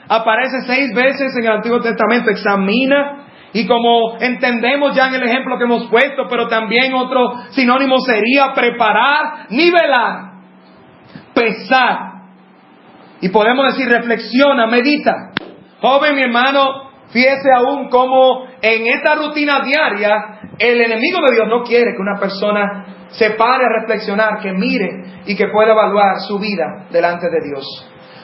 aparece 6 veces en el Antiguo Testamento. Examina. Y como entendemos ya en el ejemplo que hemos puesto, pero también otro sinónimo sería preparar, nivelar, pesar. Y podemos decir reflexiona, medita. Joven, mi hermano, fíjese aún cómo en esta rutina diaria el enemigo de Dios no quiere que una persona se pare a reflexionar, que mire y que pueda evaluar su vida delante de Dios.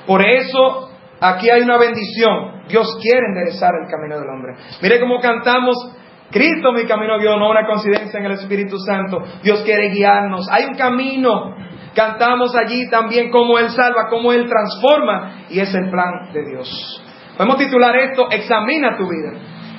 Por eso aquí hay una bendición. Dios quiere enderezar el camino del hombre. Mire cómo cantamos: Cristo mi camino guió, no una coincidencia en el Espíritu Santo. Dios quiere guiarnos. Hay un camino. Cantamos allí también cómo Él salva, cómo Él transforma. Y es el plan de Dios. Podemos titular esto: examina tu vida.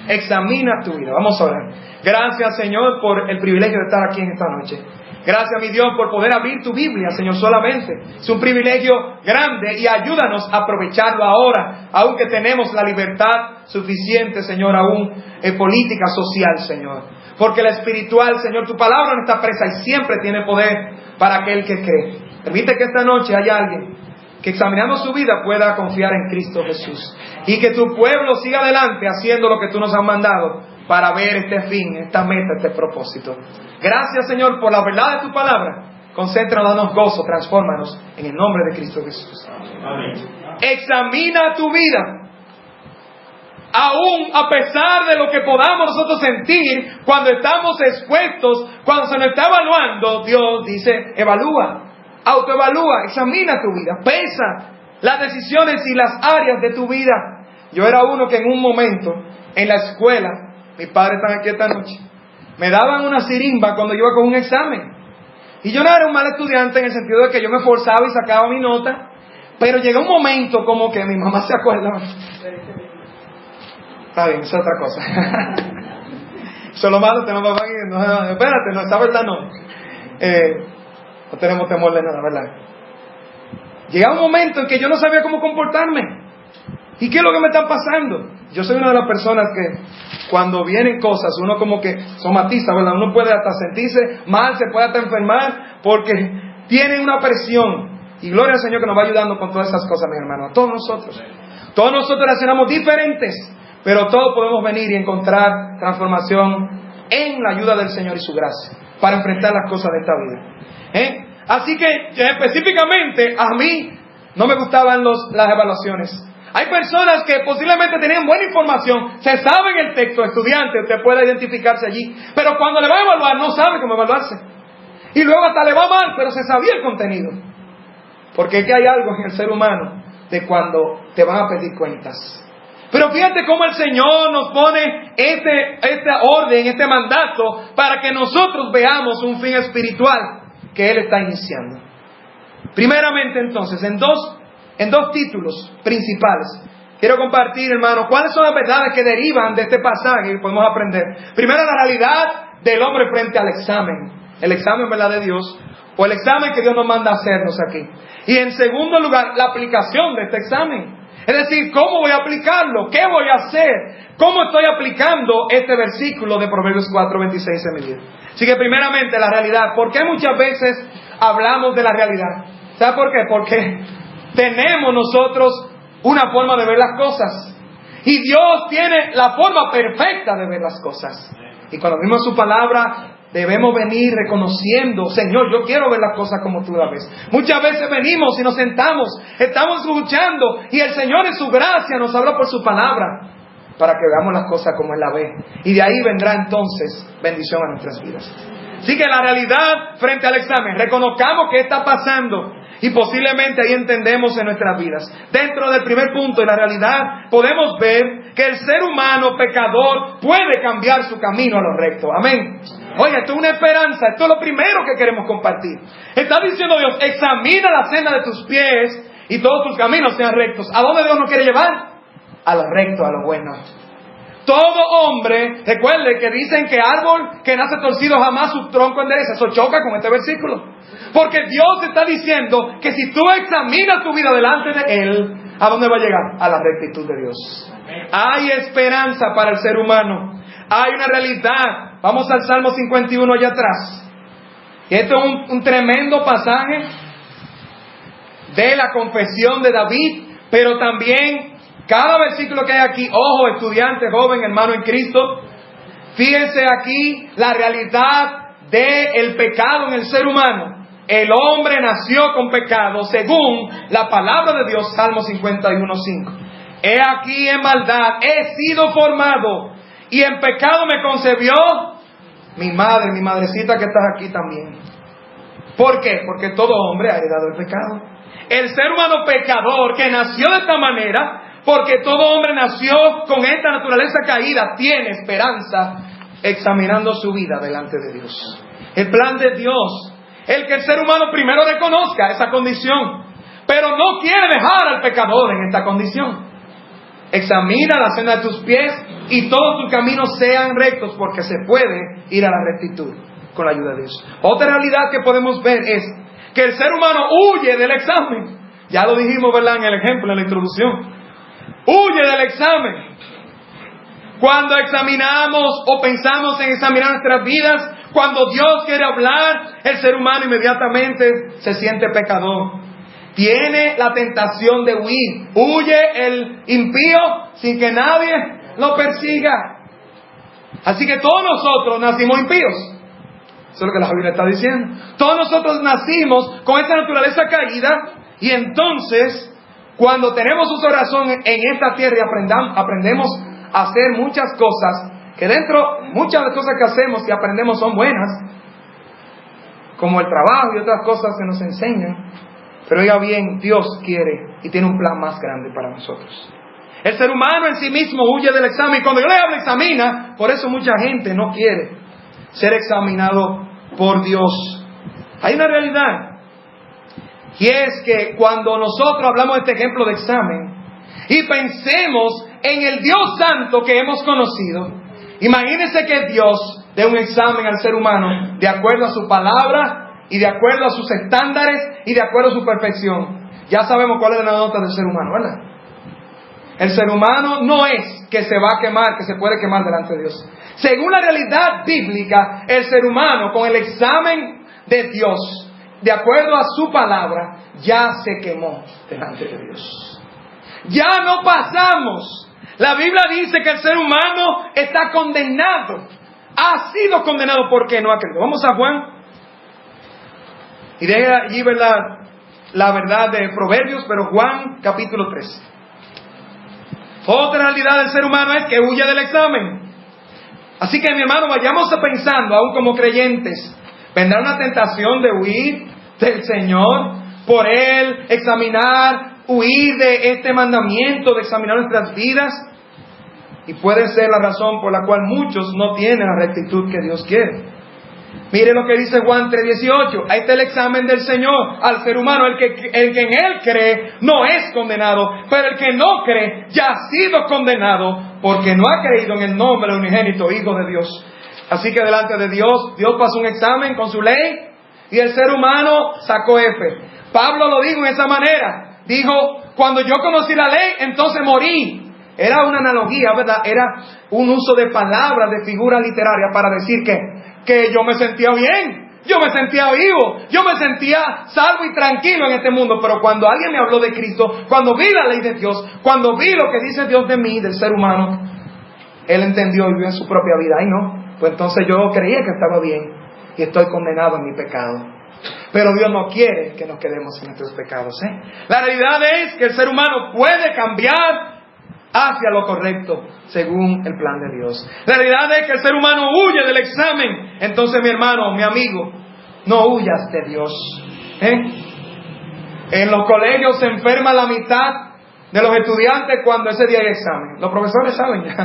Examina tu vida. Vamos a orar. Gracias, Señor, por el privilegio de estar aquí en esta noche. Gracias, mi Dios, por poder abrir tu Biblia, Señor, solamente. Es un privilegio grande y ayúdanos a aprovecharlo ahora, aunque tenemos la libertad suficiente, Señor, aún en política social, Señor. Porque la espiritual, Señor, tu palabra no está presa y siempre tiene poder para aquel que cree. Permite que esta noche haya alguien que examinando su vida pueda confiar en Cristo Jesús. Y que tu pueblo siga adelante haciendo lo que tú nos has mandado para ver este fin, esta meta, este propósito. Gracias, Señor, por la verdad de tu palabra. Concéntranos, danos gozo, transfórmanos en el nombre de Cristo Jesús. Amén. Examina tu vida. Aún a pesar de lo que podamos nosotros sentir cuando estamos expuestos, cuando se nos está evaluando, Dios dice: evalúa, autoevalúa, examina tu vida, pesa las decisiones y las áreas de tu vida. Yo era uno que en un momento en la escuela, mis padres están aquí esta noche, me daban una sirimba cuando yo iba con un examen. Y yo no era un mal estudiante en el sentido de que yo me esforzaba y sacaba mi nota, pero llegó un momento como que mi mamá se acuerda. Está bien, eso es otra cosa. Eso es lo malo, tenemos papá aquí. No, espérate, no, esa verdad no. No tenemos temor de nada, ¿verdad? Llegaba un momento en que yo no sabía cómo comportarme. ¿Y qué es lo que me está pasando? Yo soy una de las personas que cuando vienen cosas, uno como que somatiza, ¿verdad? Uno puede hasta sentirse mal, se puede hasta enfermar, porque tiene una presión. Y gloria al Señor que nos va ayudando con todas esas cosas, mis hermanos. A todos nosotros. Todos nosotros reaccionamos diferentes, pero todos podemos venir y encontrar transformación en la ayuda del Señor y su gracia para enfrentar las cosas de esta vida. Así que específicamente a mí no me gustaban las evaluaciones. Hay personas que posiblemente tenían buena información, se saben el texto, estudiante, usted puede identificarse allí, pero cuando le va a evaluar no sabe cómo evaluarse. Y luego hasta le va mal, pero se sabía el contenido. Porque es que hay algo en el ser humano de cuando te van a pedir cuentas. Pero fíjate cómo el Señor nos pone este orden, este mandato, para que nosotros veamos un fin espiritual que Él está iniciando. Primeramente entonces, en dos títulos principales, quiero compartir, hermano, cuáles son las verdades que derivan de este pasaje y podemos aprender. Primero, la realidad del hombre frente al examen. El examen, ¿verdad?, de Dios, o el examen que Dios nos manda a hacernos aquí. Y en segundo lugar, la aplicación de este examen. Es decir, ¿cómo voy a aplicarlo? ¿Qué voy a hacer? ¿Cómo estoy aplicando este versículo de Proverbios 4:26 en mi vida? Así que primeramente la realidad. ¿Por qué muchas veces hablamos de la realidad? ¿Sabe por qué? Porque tenemos nosotros una forma de ver las cosas. Y Dios tiene la forma perfecta de ver las cosas. Y cuando vimos su palabra, debemos venir reconociendo: Señor, yo quiero ver las cosas como tú las ves. Muchas veces venimos y nos sentamos, estamos escuchando, y el Señor en su gracia nos habla por su palabra, para que veamos las cosas como Él las ve. Y de ahí vendrá entonces bendición a nuestras vidas. Así que la realidad frente al examen, reconozcamos qué está pasando, y posiblemente ahí entendemos en nuestras vidas. Dentro del primer punto de la realidad, podemos ver que el ser humano pecador puede cambiar su camino a lo recto. Amén. Oye, esto es una esperanza, esto es lo primero que queremos compartir. Está diciendo Dios: examina la senda de tus pies y todos tus caminos sean rectos. ¿A dónde Dios nos quiere llevar? A lo recto, a lo bueno. Todo hombre, recuerde que dicen que árbol que nace torcido jamás su tronco endereza. Eso choca con este versículo. Porque Dios está diciendo que si tú examinas tu vida delante de Él, ¿a dónde va a llegar? A la rectitud de Dios. Hay esperanza para el ser humano. Hay una realidad. Vamos al Salmo 51 allá atrás. Y esto es un tremendo pasaje de la confesión de David, Pero también, cada versículo que hay aquí, ojo, estudiante, joven, hermano en Cristo, fíjense aquí la realidad del pecado en el ser humano. El hombre nació con pecado, según la palabra de Dios, Salmo 51:5. He aquí en maldad he sido formado, y en pecado me concebió mi madre, mi madrecita que estás aquí también. ¿Por qué? Porque todo hombre ha heredado el pecado. El ser humano pecador que nació de esta manera, porque todo hombre nació con esta naturaleza caída, tiene esperanza examinando su vida delante de Dios. El plan de Dios, el que el ser humano primero reconozca esa condición, pero no quiere dejar al pecador en esta condición. Examina la senda de tus pies y todos tus caminos sean rectos, porque se puede ir a la rectitud con la ayuda de Dios. Otra realidad que podemos ver es que el ser humano huye del examen. Ya lo dijimos, ¿verdad?, en el ejemplo, en la introducción. Huye del examen. Cuando examinamos o pensamos en examinar nuestras vidas, cuando Dios quiere hablar, el ser humano inmediatamente se siente pecador. Tiene la tentación de huir. Huye el impío sin que nadie lo persiga. Así que todos nosotros nacimos impíos. Eso es lo que la Biblia está diciendo. Todos nosotros nacimos con esta naturaleza caída, y entonces, cuando tenemos uso de razón en esta tierra y aprendemos a hacer muchas cosas, que muchas de las cosas que hacemos y aprendemos son buenas, como el trabajo y otras cosas que nos enseñan. Pero oiga bien, Dios quiere y tiene un plan más grande para nosotros. El ser humano en sí mismo huye del examen. Y cuando yo le hablo examina, por eso mucha gente no quiere ser examinado por Dios. Hay una realidad, y es que cuando nosotros hablamos de este ejemplo de examen y pensemos en el Dios Santo que hemos conocido, imagínense que Dios dé un examen al ser humano de acuerdo a su palabra y de acuerdo a sus estándares y de acuerdo a su perfección. Ya sabemos cuál es la nota del ser humano, ¿verdad? El ser humano no es que se va a quemar, que se puede quemar delante de Dios. Según la realidad bíblica, el ser humano con el examen de Dios, de acuerdo a su palabra, ya se quemó delante de Dios. Ya no pasamos. La Biblia dice que el ser humano está condenado. Ha sido condenado porque no ha creído. Vamos a Juan. Y de allí, ¿verdad?, la verdad de Proverbios, pero Juan capítulo 3. Otra realidad del ser humano es que huye del examen. Así que, mi hermano, vayamos pensando, aún como creyentes, vendrá una tentación de huir del Señor, por Él examinar, huir de este mandamiento de examinar nuestras vidas. Y puede ser la razón por la cual muchos no tienen la rectitud que Dios quiere. Mire lo que dice Juan 3:18. Ahí está el examen del Señor al ser humano. El que en Él cree no es condenado, pero el que no cree ya ha sido condenado, porque no ha creído en el nombre del unigénito Hijo de Dios. Así que delante de Dios, Dios pasó un examen con su ley y el ser humano sacó F. Pablo lo dijo en esa manera. Dijo, cuando yo conocí la ley, entonces morí. Era una analogía, ¿verdad? Era un uso de palabras, de figura literaria para decir que yo me sentía bien, yo me sentía vivo, yo me sentía salvo y tranquilo en este mundo. Pero cuando alguien me habló de Cristo, cuando vi la ley de Dios, cuando vi lo que dice Dios de mí, del ser humano, él entendió y vivió en su propia vida. Ay, no, pues entonces yo creía que estaba bien y estoy condenado en mi pecado. Pero Dios no quiere que nos quedemos en nuestros pecados, ¿eh? La realidad es que el ser humano puede cambiar hacia lo correcto según el plan de Dios. La realidad es que el ser humano huye del examen. Entonces, mi hermano, mi amigo, no huyas de Dios, ¿eh? En los colegios se enferma la mitad de los estudiantes cuando ese día hay examen. Los profesores saben ya.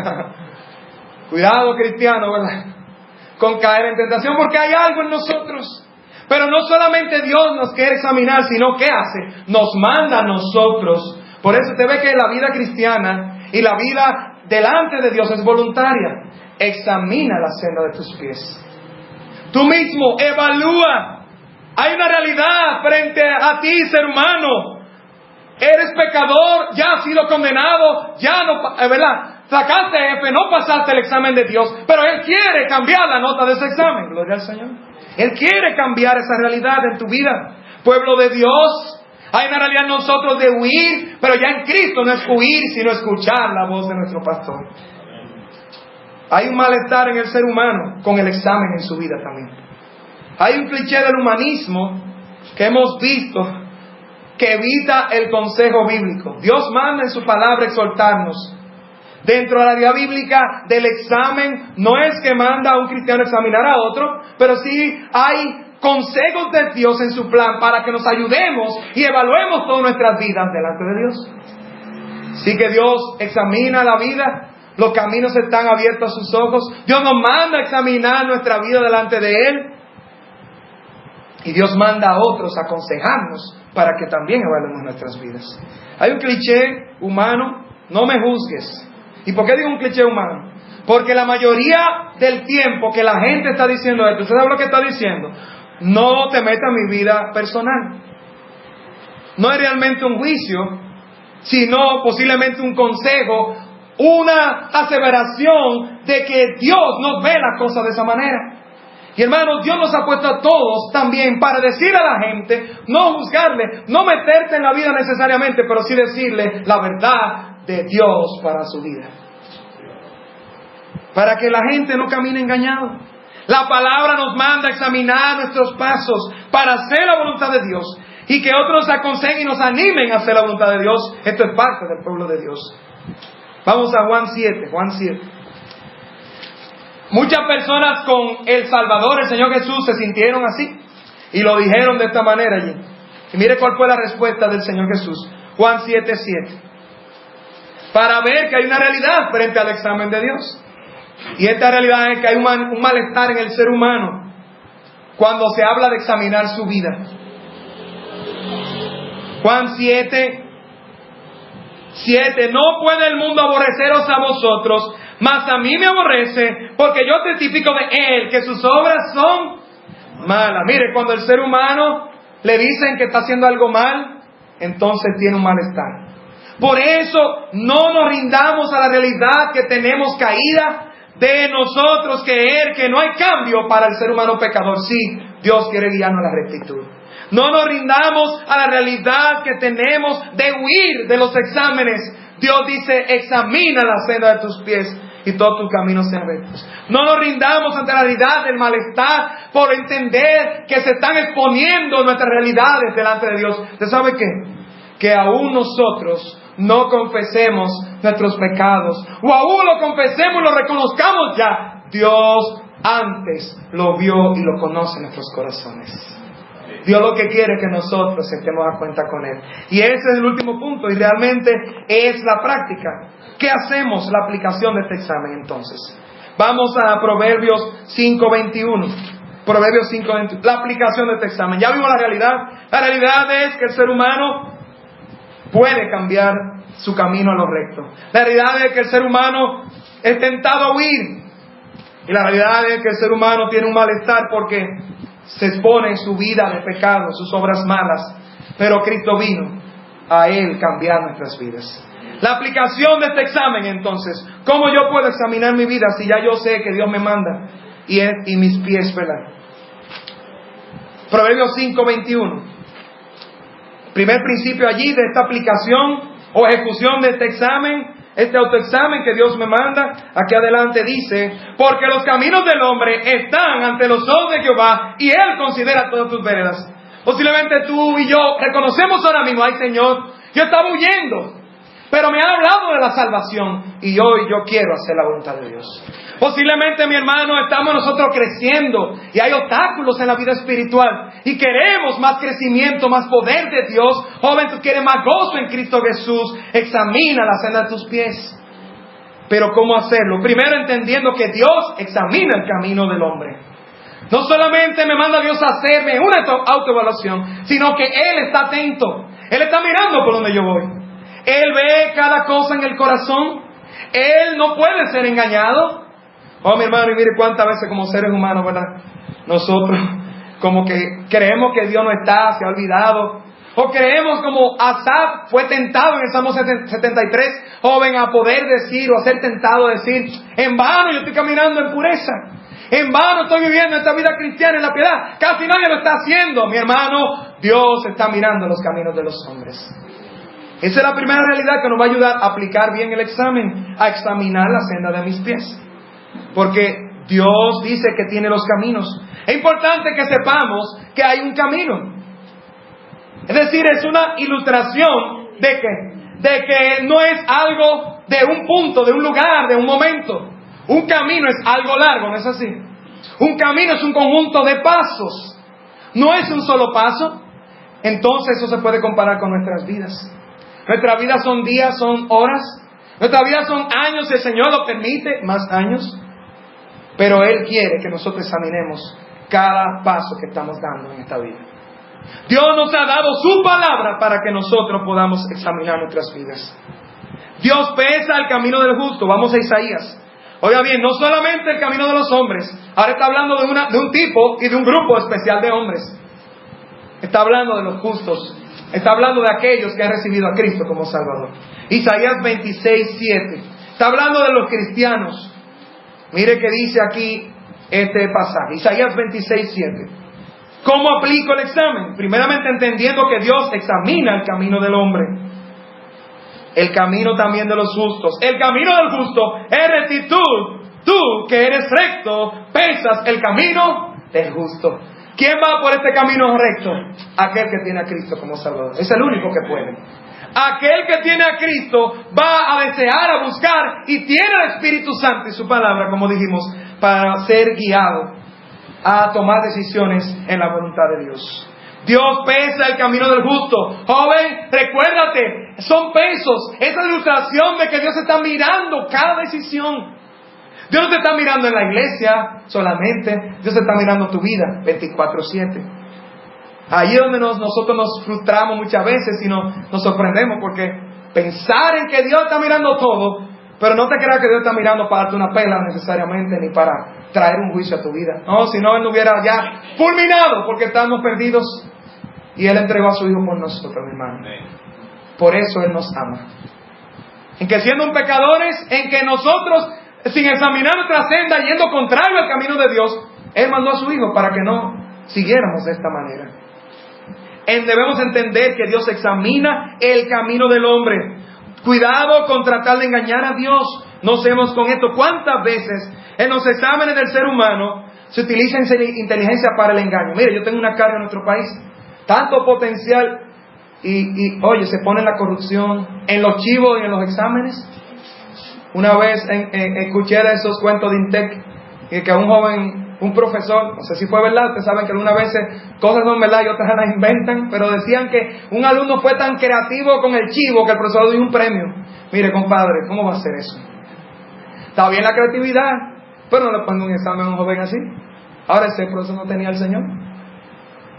Cuidado, cristiano, ¿verdad?, con caer en tentación, porque hay algo en nosotros. Pero no solamente Dios nos quiere examinar, sino ¿qué hace? Nos manda a nosotros. Por eso usted ve que la vida cristiana y la vida delante de Dios es voluntaria. Examina la senda de tus pies. Tú mismo evalúa. Hay una realidad frente a ti, ser humano. Eres pecador, ya has sido condenado, ya no, ¿verdad? Sacaste F, no pasaste el examen de Dios, pero Él quiere cambiar la nota de ese examen. Gloria al Señor. Él quiere cambiar esa realidad en tu vida. Pueblo de Dios, Hay una realidad en nosotros de huir, pero ya en Cristo no es huir, sino escuchar la voz de nuestro pastor. Hay un malestar en el ser humano con el examen en su vida también. Hay un cliché del humanismo que hemos visto que evita el consejo bíblico. Dios manda en su palabra exhortarnos. Dentro de la realidad bíblica del examen, no es que manda a un cristiano examinar a otro, pero sí hay consejos de Dios en su plan para que nos ayudemos y evaluemos todas nuestras vidas delante de Dios. Sí que Dios examina la vida, los caminos están abiertos a sus ojos, Dios nos manda a examinar nuestra vida delante de Él, y Dios manda a otros a aconsejarnos para que también evaluemos nuestras vidas. Hay un cliché humano, no me juzgues. ¿Y por qué digo un cliché humano? Porque la mayoría del tiempo que la gente está diciendo esto, ¿usted sabe lo que está diciendo? No te metas en mi vida personal. No es realmente un juicio, sino posiblemente un consejo, una aseveración de que Dios nos ve las cosas de esa manera. Y hermanos, Dios nos ha puesto a todos también para decir a la gente, no juzgarle, no meterte en la vida necesariamente, pero sí decirle la verdad de Dios para su vida. Para que la gente no camine engañado. La palabra nos manda a examinar nuestros pasos para hacer la voluntad de Dios. Y que otros aconsejen y nos animen a hacer la voluntad de Dios. Esto es parte del pueblo de Dios. Vamos a Juan 7. Muchas personas con el Salvador, el Señor Jesús, se sintieron así. Y lo dijeron de esta manera allí. Y mire cuál fue la respuesta del Señor Jesús. Juan 7:7. Para ver que hay una realidad frente al examen de Dios. Y esta realidad es que hay un malestar en el ser humano cuando se habla de examinar su vida. Juan 7:7. No puede el mundo aborreceros a vosotros, mas a mí me aborrece, porque yo testifico de Él que sus obras son malas. Mire, cuando el ser humano le dicen que está haciendo algo mal, entonces tiene un malestar. Por eso no nos rindamos a la realidad que tenemos caída de nosotros, creer que no hay cambio para el ser humano pecador. Sí, Dios quiere guiarnos a la rectitud. No nos rindamos a la realidad que tenemos de huir de los exámenes. Dios dice, examina la senda de tus pies y todos tus caminos sean rectos. No nos rindamos ante la realidad del malestar por entender que se están exponiendo nuestras realidades delante de Dios. ¿Usted sabe qué? Que aún nosotros no confesemos nuestros pecados, o aún lo confesemos y lo reconozcamos ya, Dios antes lo vio y lo conoce en nuestros corazones. Dios lo que quiere es que nosotros estemos a cuenta con Él. Y ese es el último punto, y realmente es la práctica. ¿Qué hacemos? La aplicación de este examen entonces. Vamos a Proverbios 5:21. Proverbios 5:21. La aplicación de este examen. Ya vimos la realidad. La realidad es que el ser humano puede cambiar su camino a lo recto. La realidad es que el ser humano es tentado a huir. Y la realidad es que el ser humano tiene un malestar porque se expone en su vida de pecado, sus obras malas. Pero Cristo vino a Él cambiar nuestras vidas. La aplicación de este examen entonces, ¿cómo yo puedo examinar mi vida si ya yo sé que Dios me manda y mis pies, ¿verdad? Proverbios 5:21. Primer principio allí de esta aplicación o ejecución de este examen, este autoexamen que Dios me manda, aquí adelante dice, porque los caminos del hombre están ante los ojos de Jehová y Él considera todas tus veredas. Posiblemente tú y yo reconocemos ahora mismo, ay Señor, yo estaba huyendo, pero me han hablado de la salvación y hoy yo quiero hacer la voluntad de Dios. Posiblemente, mi hermano, estamos nosotros creciendo y hay obstáculos en la vida espiritual y queremos más crecimiento, más poder de Dios. Joven, tú quieres más gozo en Cristo Jesús. Examina la senda de tus pies. Pero ¿cómo hacerlo? Primero entendiendo que Dios examina el camino del hombre. No solamente me manda Dios a hacerme una autoevaluación, sino que Él está atento. Él está mirando por donde yo voy. Él ve cada cosa en el corazón. Él no puede ser engañado. Oh, mi hermano, y mire cuántas veces como seres humanos, ¿verdad? Nosotros como que creemos que Dios no está, se ha olvidado. O creemos como Asaf fue tentado en el Salmo 73, joven, a poder decir o a ser tentado a decir, en vano yo estoy caminando en pureza. En vano estoy viviendo esta vida cristiana en la piedad. Casi nadie lo está haciendo. Mi hermano, Dios está mirando los caminos de los hombres. Esa es la primera realidad que nos va a ayudar a aplicar bien el examen, a examinar la senda de mis pies. Porque Dios dice que tiene los caminos. Es importante que sepamos que hay un camino. Es decir, es una ilustración de que no es algo de un punto, de un lugar, de un momento. Un camino es algo largo, ¿no es así? Un camino es un conjunto de pasos. No es un solo paso. Entonces eso se puede comparar con nuestras vidas. Nuestras vidas son días, son horas. Nuestras vidas son años, si el Señor lo permite, más años. Pero Él quiere que nosotros examinemos cada paso que estamos dando en esta vida. Dios nos ha dado su palabra para que nosotros podamos examinar nuestras vidas. Dios pesa el camino del justo. Vamos a Isaías. Oiga bien, no solamente el camino de los hombres. Ahora está hablando de un tipo y de un grupo especial de hombres. Está hablando de los justos. Está hablando de aquellos que han recibido a Cristo como Salvador. Isaías 26:7. Está hablando de los cristianos. Mire que dice aquí este pasaje. Isaías 26:7. ¿Cómo aplico el examen? Primeramente entendiendo que Dios examina el camino del hombre. El camino también de los justos. El camino del justo es rectitud. Tú que eres recto, pesas el camino del justo. ¿Quién va por este camino recto? Aquel que tiene a Cristo como Salvador. Es el único que puede. Aquel que tiene a Cristo va a desear, a buscar y tiene el Espíritu Santo y su palabra, como dijimos, para ser guiado a tomar decisiones en la voluntad de Dios. Dios pesa el camino del justo. Joven, recuérdate, son pesos. Es la ilustración de que Dios está mirando cada decisión. Dios no te está mirando en la iglesia solamente. Dios está mirando tu vida 24/7. Ahí es donde nosotros nos frustramos muchas veces y nos sorprendemos, porque pensar en que Dios está mirando todo, pero no te creas que Dios está mirando para darte una pela necesariamente, ni para traer un juicio a tu vida. No, si no, Él no hubiera ya fulminado, porque estamos perdidos y Él entregó a su Hijo por nosotros, mi hermano. Por eso Él nos ama. En que siendo pecadores, en que nosotros, sin examinar nuestra senda, yendo contrario al camino de Dios, Él mandó a su Hijo para que no siguiéramos de esta manera. Debemos entender que Dios examina el camino del hombre. Cuidado con tratar de engañar a Dios. No seamos con esto. ¿Cuántas veces en los exámenes del ser humano se utiliza inteligencia para el engaño? Mire, yo tengo una carga en nuestro país, tanto potencial, y oye, se pone la corrupción en los chivos y en los exámenes. Una vez escuché de esos cuentos de Intec, y que un joven, un profesor, no sé si fue verdad, ustedes saben que algunas veces cosas son verdad y otras las inventan, pero decían que un alumno fue tan creativo con el chivo que el profesor le dio un premio. Mire, compadre, ¿cómo va a ser eso? Está bien la creatividad, pero no le ponen un examen a un joven así. Ahora ese profesor no tenía al Señor.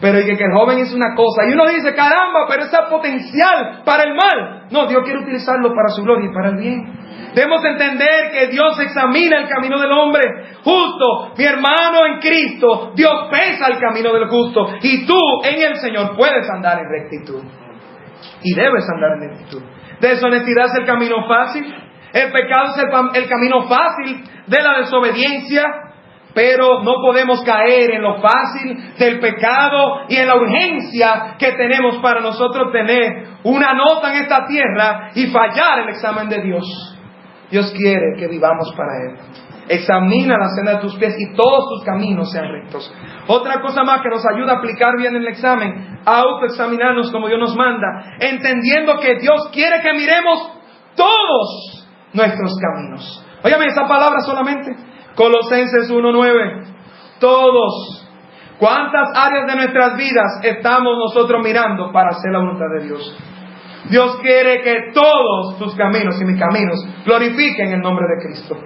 Pero y que el joven hizo una cosa y uno dice, caramba, pero ese potencial para el mal. No, Dios quiere utilizarlo para su gloria y para el bien. Debemos entender que Dios examina el camino del hombre justo. Mi hermano en Cristo, Dios pesa el camino del justo. Y tú en el Señor puedes andar en rectitud. Y debes andar en rectitud. Deshonestidad es el camino fácil. El pecado es el camino fácil de la desobediencia. Pero no podemos caer en lo fácil del pecado y en la urgencia que tenemos para nosotros tener una nota en esta tierra y fallar el examen de Dios. Dios quiere que vivamos para Él. Examina la senda de tus pies y todos tus caminos sean rectos. Otra cosa más que nos ayuda a aplicar bien el examen, a autoexaminarnos como Dios nos manda, entendiendo que Dios quiere que miremos todos nuestros caminos. Óyame esa palabra solamente. Colosenses 1:9. Todos. ¿Cuántas áreas de nuestras vidas estamos nosotros mirando para hacer la voluntad de Dios? Dios quiere que todos tus caminos y mis caminos glorifiquen el nombre de Cristo.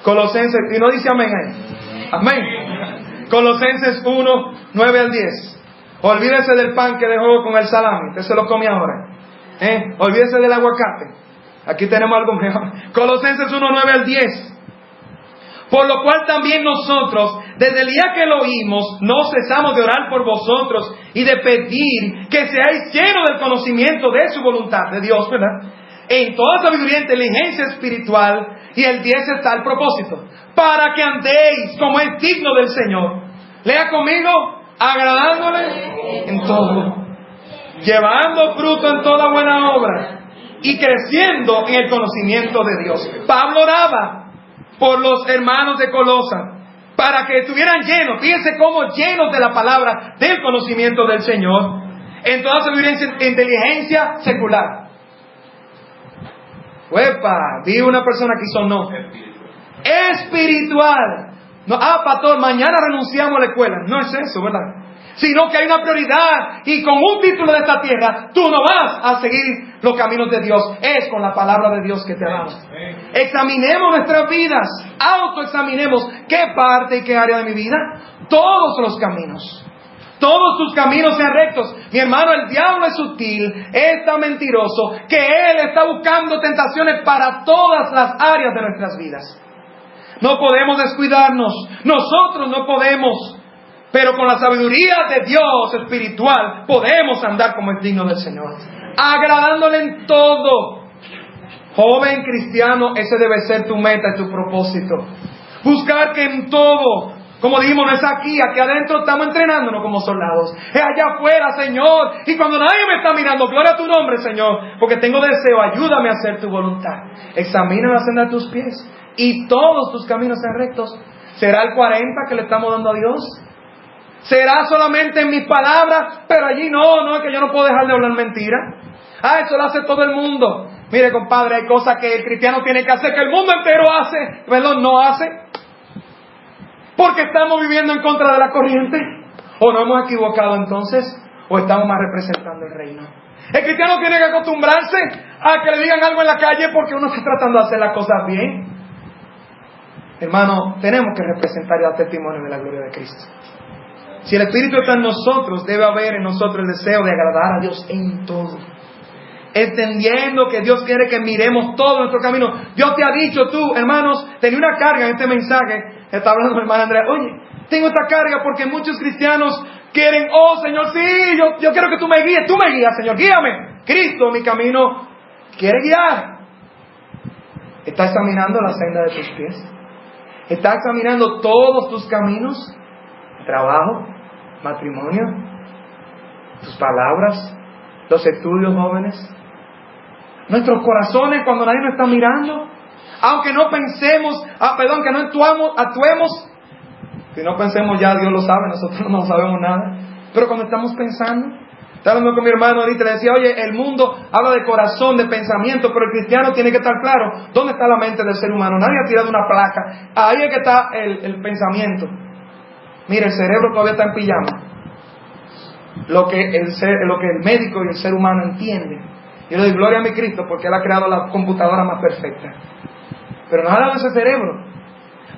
Colosenses, y no dice amén ahí. Amén. Colosenses 1:9 al 10. Olvídese del pan que dejó con el salami. Usted se lo come ahora. Olvídese del aguacate. Aquí tenemos algo mejor. Colosenses 1:9 al 10. Por lo cual también nosotros, desde el día que lo oímos, no cesamos de orar por vosotros y de pedir que seáis llenos del conocimiento de su voluntad, de Dios, ¿verdad? en toda sabiduría e inteligencia espiritual. Y el 10 está el propósito. Para que andéis como es digno del Señor. Lea conmigo, agradándole en todo, llevando fruto en toda buena obra y creciendo en el conocimiento de Dios. Pablo oraba por los hermanos de Colosa para que estuvieran llenos, fíjense cómo llenos de la palabra, del conocimiento del Señor, en toda sabiduría e inteligencia secular. ¡Uepa! Vi una persona que hizo no. Espiritual. No, pastor, mañana renunciamos a la escuela. No es eso, ¿verdad? Sino que hay una prioridad, y con un título de esta tierra tú no vas a seguir los caminos de Dios. Es con la palabra de Dios que te damos. Examinemos nuestras vidas, autoexaminemos qué parte y qué área de mi vida. Todos los caminos, todos tus caminos sean rectos. Mi hermano, el diablo es sutil, es tan mentiroso, que él está buscando tentaciones para todas las áreas de nuestras vidas. No podemos descuidarnos, nosotros no podemos. Pero con la sabiduría de Dios espiritual podemos andar como es digno del Señor, agradándole en todo. Joven cristiano, ese debe ser tu meta y tu propósito. Buscar que en todo, como dijimos, no es aquí adentro estamos entrenándonos como soldados. Es allá afuera, Señor. Y cuando nadie me está mirando, gloria a tu nombre, Señor, porque tengo deseo, ayúdame a hacer tu voluntad. Examina la senda de tus pies y todos tus caminos sean rectos. ¿Será el 40 que le estamos dando a Dios? ¿Será solamente en mis palabras? Pero allí no, es que yo no puedo dejar de hablar mentira. Eso lo hace todo el mundo. Mire, compadre, hay cosas que el cristiano tiene que hacer que el mundo entero no hace. Porque estamos viviendo en contra de la corriente. ¿O nos hemos equivocado entonces? ¿O estamos más representando el reino? El cristiano tiene que acostumbrarse a que le digan algo en la calle porque uno está tratando de hacer las cosas bien. Hermano, tenemos que representar y dar testimonio de la gloria de Cristo. Si el Espíritu está en nosotros, debe haber en nosotros el deseo de agradar a Dios en todo. Entendiendo que Dios quiere que miremos todo nuestro camino. Dios te ha dicho, tú, hermanos, tenía una carga en este mensaje. Está hablando mi hermana Andrea. Oye, tengo esta carga porque muchos cristianos quieren, Señor, sí, yo quiero que tú me guías, Señor, guíame. Cristo, mi camino, quiere guiar. ¿Está examinando la senda de tus pies? ¿Está examinando todos tus caminos? Trabajo, matrimonio, tus palabras, los estudios, jóvenes, nuestros corazones cuando nadie nos está mirando, aunque no pensemos, que no actuemos, si no pensemos ya Dios lo sabe, nosotros no sabemos nada, pero cuando estamos pensando, estaba hablando con mi hermano ahorita, le decía, oye, el mundo habla de corazón, de pensamiento, pero el cristiano tiene que estar claro, ¿dónde está la mente del ser humano? Nadie ha tirado una placa, ahí es que está el pensamiento. Mire, el cerebro todavía está en pijama. Lo que el médico y el ser humano entienden. Yo le doy gloria a mi Cristo porque Él ha creado la computadora más perfecta. Pero nos ha dado ese cerebro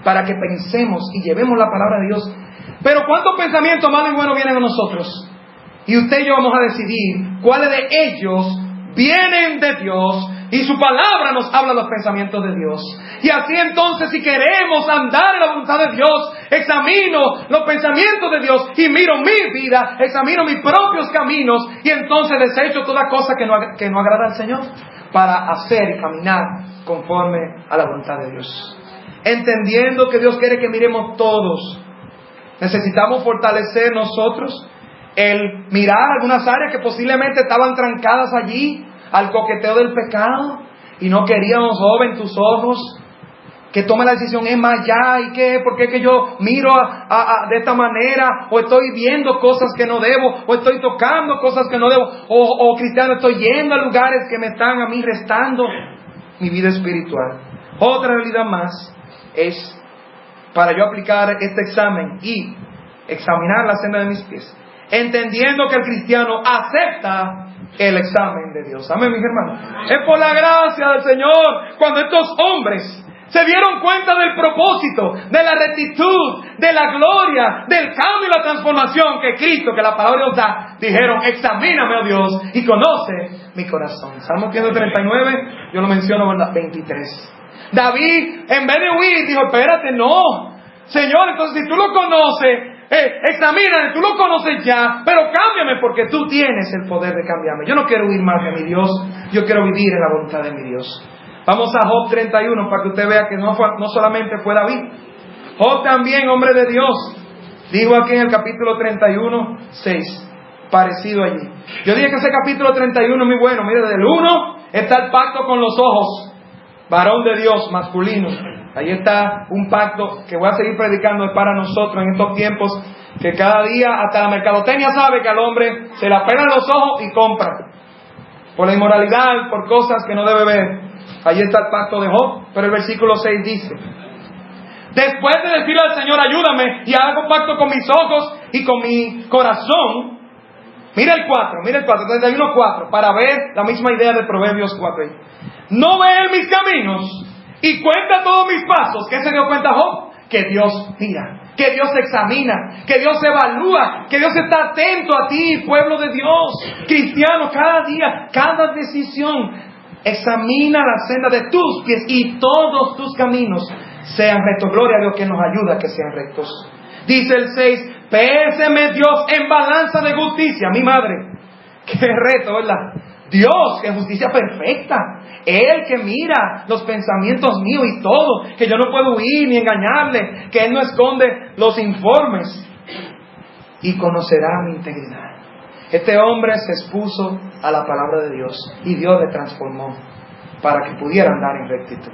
para que pensemos y llevemos la palabra de Dios. Pero ¿cuántos pensamientos malos y buenos vienen a nosotros? Y usted y yo vamos a decidir cuáles de ellos vienen de Dios. Y su palabra nos habla los pensamientos de Dios. Y así entonces, si queremos andar en la voluntad de Dios, examino los pensamientos de Dios y miro mi vida, examino mis propios caminos y entonces desecho toda cosa que no agrada al Señor para hacer y caminar conforme a la voluntad de Dios. Entendiendo que Dios quiere que miremos todos. Necesitamos fortalecer nosotros el mirar algunas áreas que posiblemente estaban trancadas allí al coqueteo del pecado y no queríamos, joven, tus ojos que tome la decisión, es más ya, ¿y qué? ¿Por qué que yo miro de esta manera? O estoy viendo cosas que no debo, o estoy tocando cosas que no debo, o cristiano, estoy yendo a lugares que me están a mí restando mi vida espiritual. Otra realidad más es, para yo aplicar este examen y examinar la senda de mis pies, entendiendo que el cristiano acepta el examen de Dios. Amén, mis hermanos. Es por la gracia del Señor cuando estos hombres se dieron cuenta del propósito, de la rectitud, de la gloria, del cambio y la transformación que Cristo, que la palabra Dios da, dijeron, examíname, oh Dios, y conoce mi corazón. Salmo 139, yo lo menciono, ¿verdad? 23. David, en vez de huir, dijo, espérate, no, Señor, entonces si tú lo conoces, examíname, tú lo conoces ya, pero cámbiame porque tú tienes el poder de cambiarme. Yo no quiero huir más de mi Dios, yo quiero vivir en la voluntad de mi Dios. Vamos a Job 31 para que usted vea que no solamente fue David. Job también, hombre de Dios, dijo aquí en el capítulo 31, 6, parecido allí. Yo dije que ese capítulo 31 es muy bueno. Mire, desde el 1 está el pacto con los ojos, varón de Dios, masculino. Ahí está un pacto que voy a seguir predicando para nosotros en estos tiempos, que cada día hasta la mercadotecnia sabe que al hombre se le apelan los ojos y compra por la inmoralidad, por cosas que no debe ver. Ahí está el pacto de Job. Pero el versículo 6 dice: después de decirle al Señor, ayúdame y hago pacto con mis ojos y con mi corazón. Mira el 4, 31:4, para ver la misma idea de Proverbios 4. No ve él mis caminos y cuenta todos mis pasos. ¿Qué se dio cuenta Job? Que Dios mira, que Dios examina, que Dios evalúa, que Dios está atento a ti, pueblo de Dios, cristiano, cada día, cada decisión. Examina la senda de tus pies y todos tus caminos sean rectos. Gloria a Dios que nos ayuda a que sean rectos. Dice el 6: péseme Dios en balanza de justicia. Mi madre, qué reto, ¿verdad? Dios, que justicia perfecta. Él que mira los pensamientos míos y todo, que yo no puedo huir ni engañarle, que Él no esconde los informes. Y conocerá mi integridad. Este hombre se expuso a la palabra de Dios y Dios le transformó para que pudiera andar en rectitud.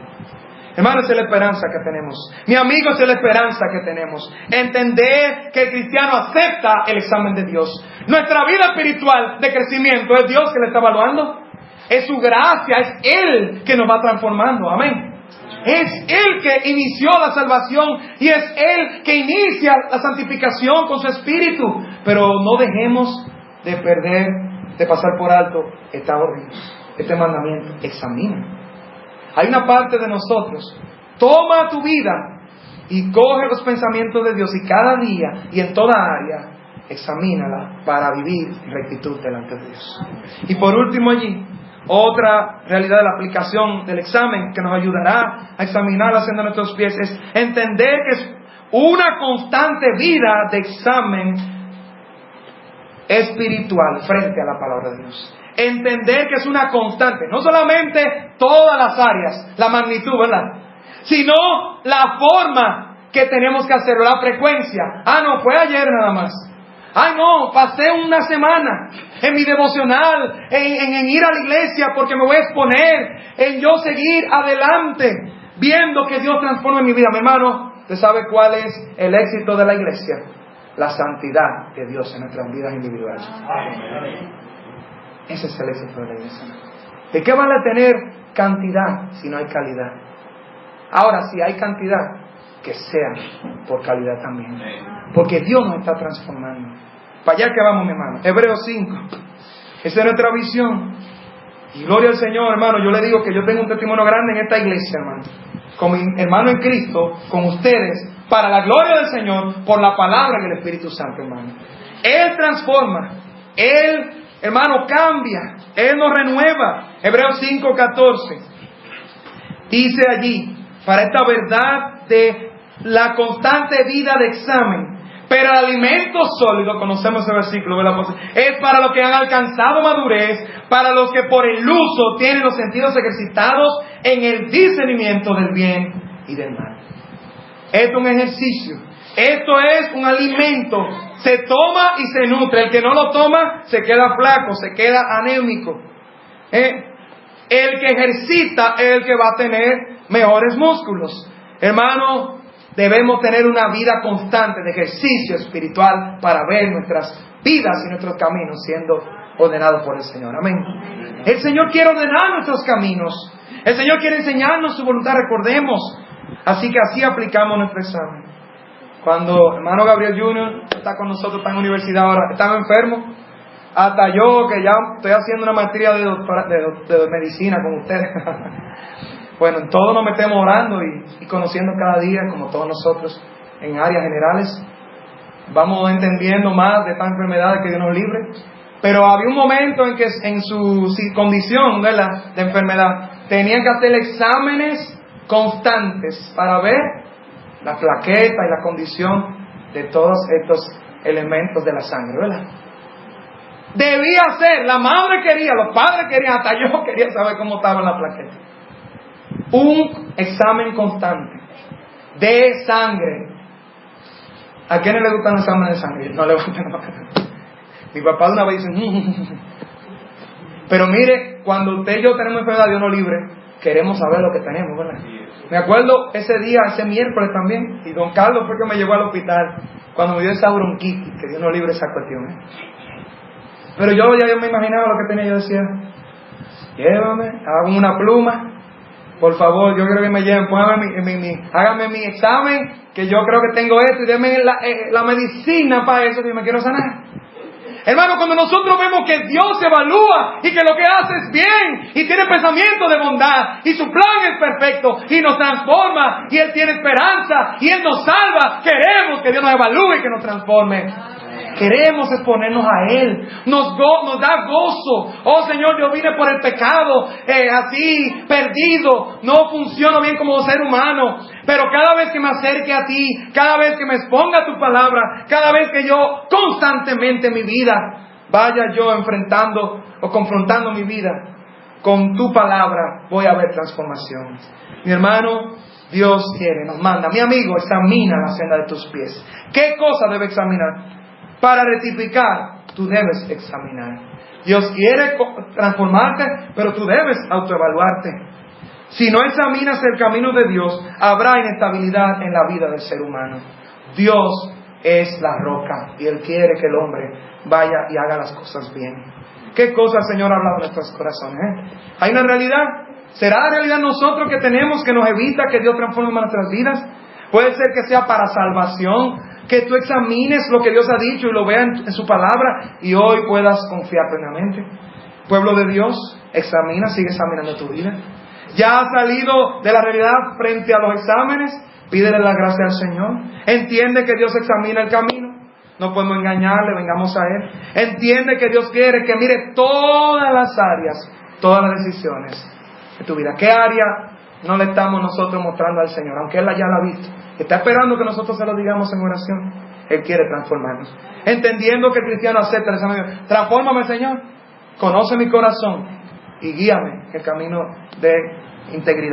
Hermanos, esa es la esperanza que tenemos. Mi amigo, esa es la esperanza que tenemos. Entender que el cristiano acepta el examen de Dios. Nuestra vida espiritual de crecimiento es Dios que le está evaluando. Es su gracia, es Él que nos va transformando. Amén. Es Él que inició la salvación y es Él que inicia la santificación con su Espíritu. Pero no dejemos de perder, de pasar por alto este mandamiento. Examina. Hay una parte de nosotros. Toma tu vida y coge los pensamientos de Dios y cada día y en toda área examínala para vivir en rectitud delante de Dios. Y por último allí, otra realidad de la aplicación del examen que nos ayudará a examinar la senda de nuestros pies es entender que es una constante vida de examen espiritual frente a la palabra de Dios. Entender que es una constante, no solamente todas las áreas, la magnitud, ¿verdad? Sino la forma que tenemos que hacerlo, la frecuencia. No, fue ayer nada más. No, pasé una semana en mi devocional, en ir a la iglesia porque me voy a exponer, en yo seguir adelante, viendo que Dios transforma mi vida. Mi hermano, ¿usted sabe cuál es el éxito de la iglesia? La santidad de Dios en nuestras vidas individuales. Ese es el éxito de la iglesia. ¿De qué vale tener cantidad si no hay calidad? Ahora, si hay cantidad, que sea por calidad también. Porque Dios nos está transformando. Para allá que vamos, mi hermano. Hebreos 5. Esa es nuestra visión. Y gloria al Señor, hermano. Yo le digo que yo tengo un testimonio grande en esta iglesia, hermano. Con mi hermano en Cristo, con ustedes, para la gloria del Señor, por la palabra del Espíritu Santo, hermano. Él transforma. Él, hermano, cambia. Él nos renueva. Hebreos 5:14. Dice allí, para esta verdad de la constante vida de examen. Pero el alimento sólido, conocemos ese versículo, ¿verdad? Es para los que han alcanzado madurez, para los que por el uso tienen los sentidos ejercitados en el discernimiento del bien y del mal. Esto es un ejercicio, esto es un alimento, se toma y se nutre. El que no lo toma se queda flaco, se queda anémico. El que ejercita es el que va a tener mejores músculos. Hermano, debemos tener una vida constante de ejercicio espiritual para ver nuestras vidas y nuestros caminos siendo ordenados por el Señor. Amén. El Señor quiere ordenar nuestros caminos. El Señor quiere enseñarnos su voluntad, recordemos. Así que así aplicamos nuestro examen. Cuando hermano Gabriel Jr. está con nosotros, está en la universidad ahora, estaba enfermo. Hasta yo, que ya estoy haciendo una maestría de medicina con ustedes. Bueno, en todo nos metemos orando y conociendo cada día, como todos nosotros, en áreas generales. Vamos entendiendo más de estas enfermedades que Dios nos libre. Pero había un momento en que en su condición, ¿verdad?, de enfermedad, tenían que hacer exámenes constantes para ver la plaqueta y la condición de todos estos elementos de la sangre, ¿verdad? Debía ser, la madre quería, los padres querían, hasta yo quería saber cómo estaba la plaqueta. Un examen constante de sangre. ¿A quiénes les gustan los exámenes de sangre? No levanten la mano. Mi papá de una vez dice, pero mire, cuando usted y yo tenemos enfermedad, Dios nos libre, queremos saber lo que tenemos, ¿verdad? Me acuerdo ese día, ese miércoles también, y don Carlos fue que me llevó al hospital cuando me dio esa bronquitis, que Dios nos libre esa cuestión, Pero yo me imaginaba lo que tenía. Yo decía, llévame, hágame una pluma, por favor, yo quiero que me lleven, hágame mi examen, que yo creo que tengo esto, y denme la medicina para eso, que yo me quiero sanar. Hermano, cuando nosotros vemos que Dios evalúa y que lo que hace es bien y tiene pensamiento de bondad y su plan es perfecto y nos transforma y Él tiene esperanza y Él nos salva, queremos que Dios nos evalúe y que nos transforme. Queremos exponernos a Él. Nos da gozo. Oh Señor, yo vine por el pecado, así, perdido. No funciono bien como ser humano. Pero cada vez que me acerque a Ti, cada vez que me exponga Tu palabra, cada vez que yo constantemente en mi vida vaya yo enfrentando o confrontando mi vida con Tu palabra, voy a ver transformaciones. Mi hermano, Dios quiere, nos manda. Mi amigo, examina la senda de tus pies. ¿Qué cosa debe examinar? Para rectificar, tú debes examinar. Dios quiere transformarte, pero tú debes autoevaluarte. Si no examinas el camino de Dios, habrá inestabilidad en la vida del ser humano. Dios es la roca y Él quiere que el hombre vaya y haga las cosas bien. ¿Qué cosas, Señor, ha hablado en nuestros corazones? ¿Hay una realidad? ¿Será la realidad nosotros que tenemos que nos evita que Dios transforme nuestras vidas? Puede ser que sea para salvación, que tú examines lo que Dios ha dicho y lo veas en su palabra y hoy puedas confiar plenamente. Pueblo de Dios, sigue examinando tu vida. Ya has salido de la realidad frente a los exámenes, pídele la gracia al Señor. Entiende que Dios examina el camino, no podemos engañarle, vengamos a Él. Entiende que Dios quiere que mire todas las áreas, todas las decisiones de tu vida. ¿Qué área no le estamos nosotros mostrando al Señor? Aunque Él ya la ha visto. Está esperando que nosotros se lo digamos en oración. Él quiere transformarnos. Entendiendo que el cristiano acepta el examen. Transfórmame, Señor. Conoce mi corazón y guíame en el camino de integridad.